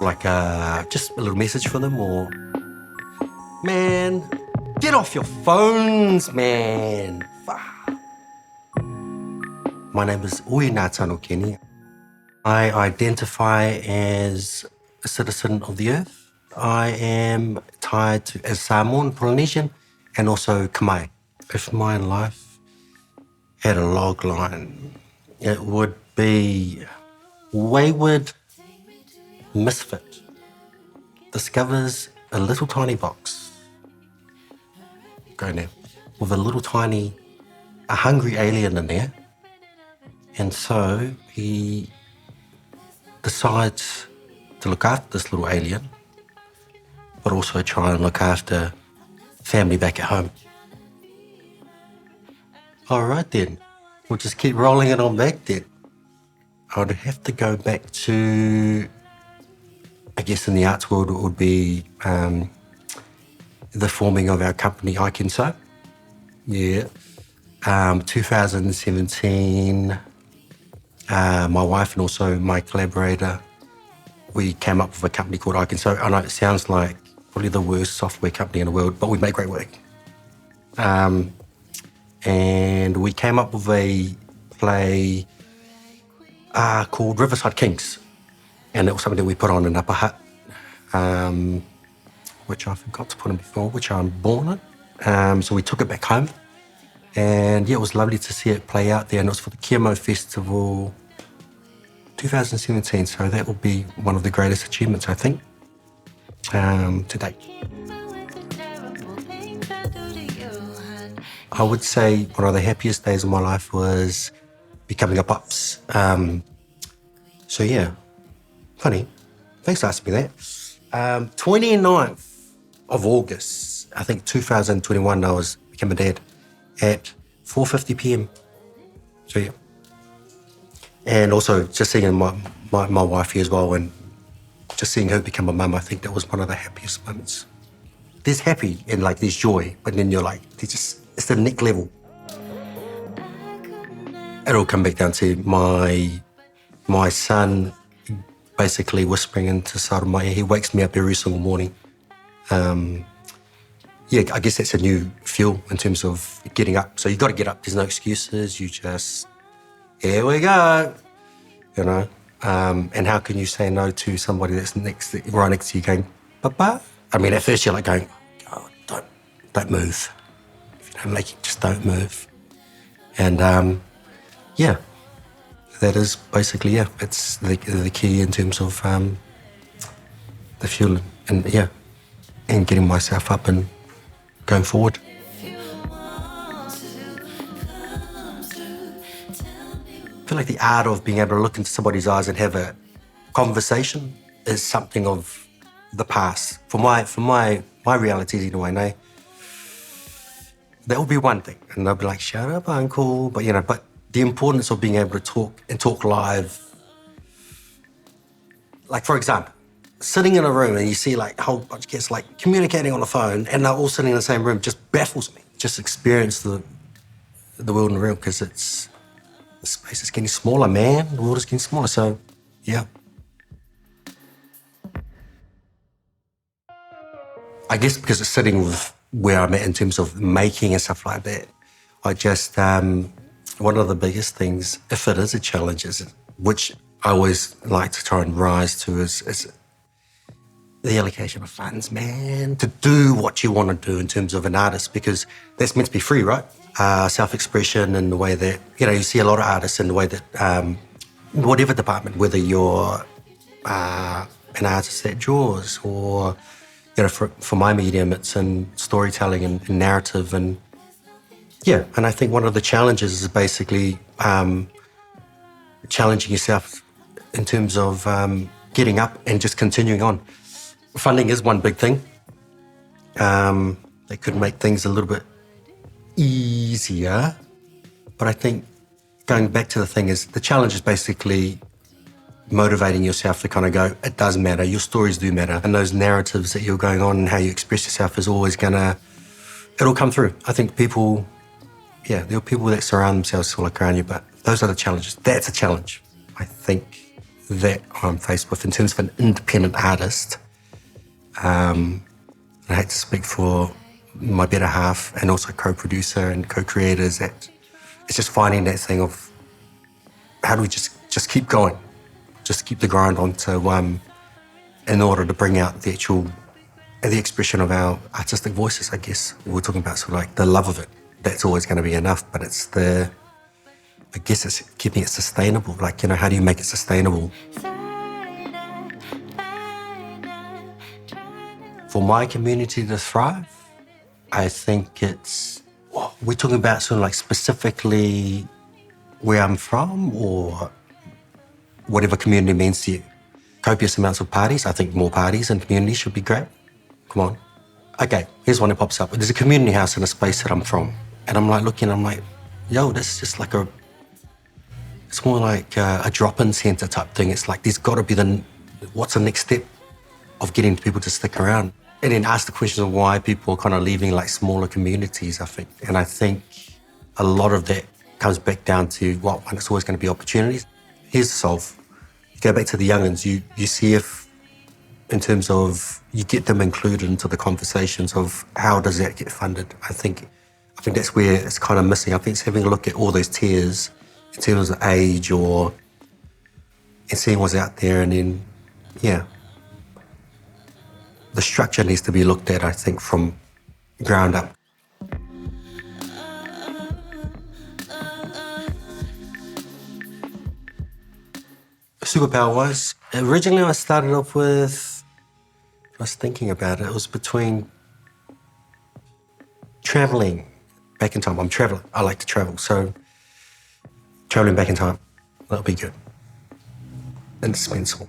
Like just a little message for them or, man, get off your phones, man. My name is Natano Keni. I identify as a citizen of the earth. I am tied to as Samoan, Polynesian, and also Khmer. If my life had a log line, it would be wayward misfit discovers a little tiny box. Go now. With a little tiny, a hungry alien in there. And so he decides to look after this little alien, but also try and look after family back at home. All right then, we'll just keep rolling it on back then. I'd have to go back to, I guess in the arts world, it would be the forming of our company, Ahi Kā Season Two. Yeah. 2017, my wife and also my collaborator, we came up with a company called Ahi Kā Season Two. I know it sounds like probably the worst software company in the world, but we make great work. And we came up with a play called Riverside Kings. And it was something that we put on in Upper Hutt, which I forgot to put in before, which I'm born in. So we took it back home. And yeah, it was lovely to see it play out there. And it was for the Kiamo Festival 2017. So that will be one of the greatest achievements, I think, to date. I would say one of the happiest days of my life was becoming a pops. So yeah, funny. Thanks for asking me that. 29th of August, I think 2021, I became a dad at 4:50 p.m. So yeah. And also just seeing my wife here as well and just seeing her become a mum, I think that was one of the happiest moments. There's happy and like there's joy, but then you're like, it's the next level. It'll come back down to my son basically whispering into side of my ear. He wakes me up every single morning. Yeah, I guess that's a new fuel in terms of getting up. So you got to get up. There's no excuses. You just, here we go, you know. And how can you say no to somebody that's right next to you going, Papa? I mean, at first you're like going, oh, don't move. If you don't like it, just don't move. And yeah, that is basically, yeah, it's the key in terms of the fuel and yeah, and getting myself up and going forward. I feel like the art of being able to look into somebody's eyes and have a conversation is something of the past. For my realities anyway, no? That will be one thing. And they'll be like, shut up, uncle. But, you know, but the importance of being able to talk live. Like, for example, sitting in a room and you see like a whole bunch of kids like communicating on the phone and they're all sitting in the same room just baffles me. Just experience the world in the real because the space is getting smaller, man. The world is getting smaller, so yeah. I guess because it's sitting with where I'm at in terms of making and stuff like that, I just, one of the biggest things, if it is a challenge, which I always like to try and rise to is the allocation of funds, man, to do what you want to do in terms of an artist, because that's meant to be free, right? Self-expression in the way that, you know, you see a lot of artists in the way that, whatever department, whether you're an artist that draws or, you know, for my medium, it's in storytelling and narrative and, yeah. And I think one of the challenges is basically challenging yourself in terms of getting up and just continuing on. Funding is one big thing. That could make things a little bit easier. But I think going back to the thing is the challenge is basically motivating yourself to kind of go, it does matter, your stories do matter. And those narratives that you're going on and how you express yourself is always it'll come through. I think people, yeah, there are people that surround themselves to look around you, but those are the challenges. That's a challenge. I think that I'm faced with in terms of an independent artist. I hate to speak for my better half and also co-producer and co-creators, that it's just finding that thing of how do we just keep going, just keep the grind on to, in order to bring out the expression of our artistic voices, I guess. We're talking about sort of like the love of it. That's always going to be enough, but it's it's keeping it sustainable. Like, you know, how do you make it sustainable? For my community to thrive, I think we're talking about sort of like specifically where I'm from or whatever community means to you. Copious amounts of parties. I think more parties and communities should be great. Come on. Okay, here's one that pops up. There's a community house in a space that I'm from. And I'm like looking, I'm like, yo, this is just like it's more like a drop-in centre type thing. It's like there's got to be what's the next step of getting people to stick around? And then ask the question of why people are kind of leaving like smaller communities, I think. And I think a lot of that comes back down to, well, it's always going to be opportunities. Here's the solve. You go back to the young'uns, you see if, in terms of, you get them included into the conversations of how does that get funded. I think that's where it's kind of missing. I think it's having a look at all those tiers in terms of age and seeing what's out there, and then, yeah. The structure needs to be looked at, I think, from ground up. Superpower-wise, originally I started off with, I was thinking about it, it was between traveling back in time. I'm traveling, I like to travel, so traveling back in time, that'll be good. Indispensable.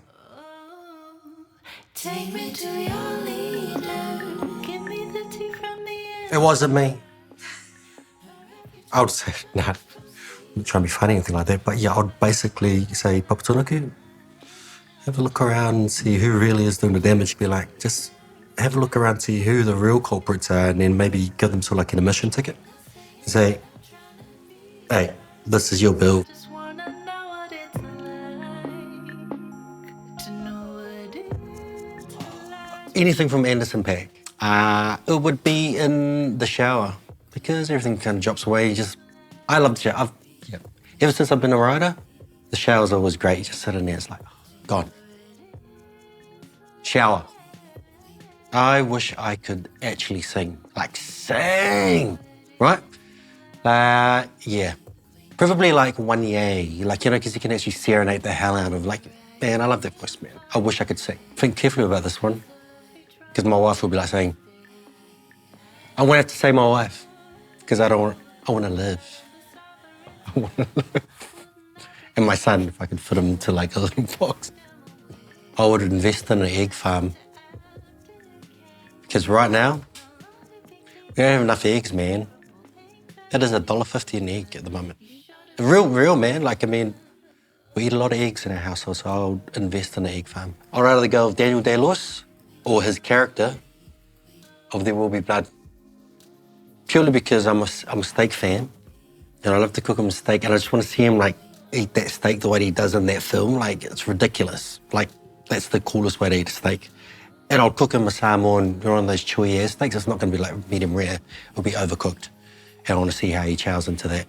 Take me to your leader. Give me the tea from the air. It wasn't me. I would say, nah, I'm not trying to be funny or anything like that, but yeah, I would basically say, Papatūānuku, have a look around and see who really is doing the damage. Be like, just have a look around, see who the real culprits are, and then maybe give them sort of like an admission ticket. And say, hey, this is your bill. Anything from Anderson Paak. It would be in the shower because everything kind of drops away. I love the shower. Ever since I've been a writer, the shower's always great. You just sit in there, it's like, oh, gone. Shower. I wish I could actually sing. Like, sing, right? Yeah. Preferably like one yay, like, you know, because you can actually serenade the hell out of, like, man, I love that voice, man. I wish I could sing. Think carefully about this one. Because my wife will be like saying, I won't have to say my wife, because I want to live. I want to live. And my son, if I could fit him into like a little box, I would invest in an egg farm. Because right now, we don't have enough eggs, man. That is $1.50 an egg at the moment. Real, man. Like, I mean, we eat a lot of eggs in our household, so I'll invest in an egg farm. I'd rather go with Daniel Day-Lewis or his character of There Will Be Blood. Purely because I'm a steak fan, and I love to cook him a steak, and I just want to see him like eat that steak the way he does in that film. Like, it's ridiculous. Like, that's the coolest way to eat a steak. And I'll cook him a Samoan, one of those chewy air steaks. It's not going to be like medium rare. It'll be overcooked. And I want to see how he chows into that.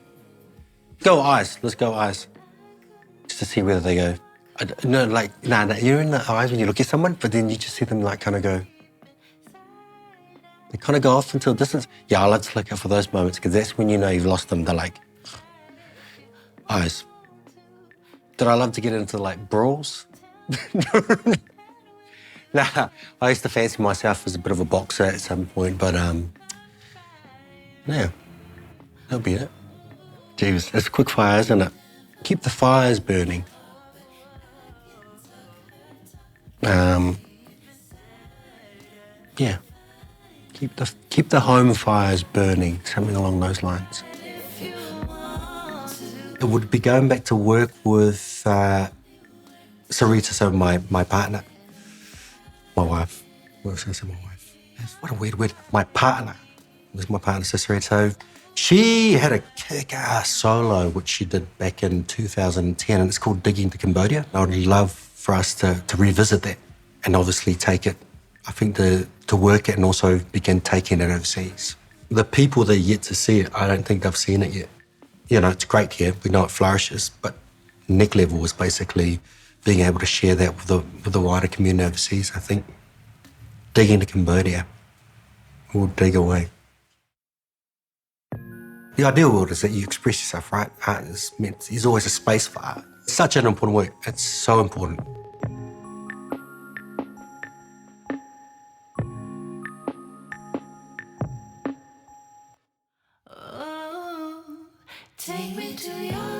Go eyes. Let's go eyes. Just to see whether they go. No, like, nah, you're in the eyes when you look at someone, but then you just see them like kind of go. They kind of go off into a distance. Yeah, I like to look out for those moments because that's when you know you've lost them. They're like, eyes. Did I love to get into like brawls? Nah, I used to fancy myself as a bit of a boxer at some point, but yeah, that'll be it. Jeez, it's quick fire, isn't it? Keep the fires burning. Yeah, keep the home fires burning, something along those lines. It would be going back to work with Sarita, so my partner, my wife. What was I going to say, my wife? What a weird word. My partner was my partner, so Sarita. So She had a kick-ass solo, which she did back in 2010, and it's called Digging to Cambodia. I would love for us to revisit that and obviously take it, I think, to work it and also begin taking it overseas. The people that are yet to see it, I don't think they've seen it yet. You know, it's great here. We know it flourishes, but next level is basically being able to share that with the wider community overseas, I think. Digging to Cambodia. We'll dig away. The ideal world is that you express yourself, right? Art is meant, there's always a space for art. It's such an important work. It's so important. Oh, take me to your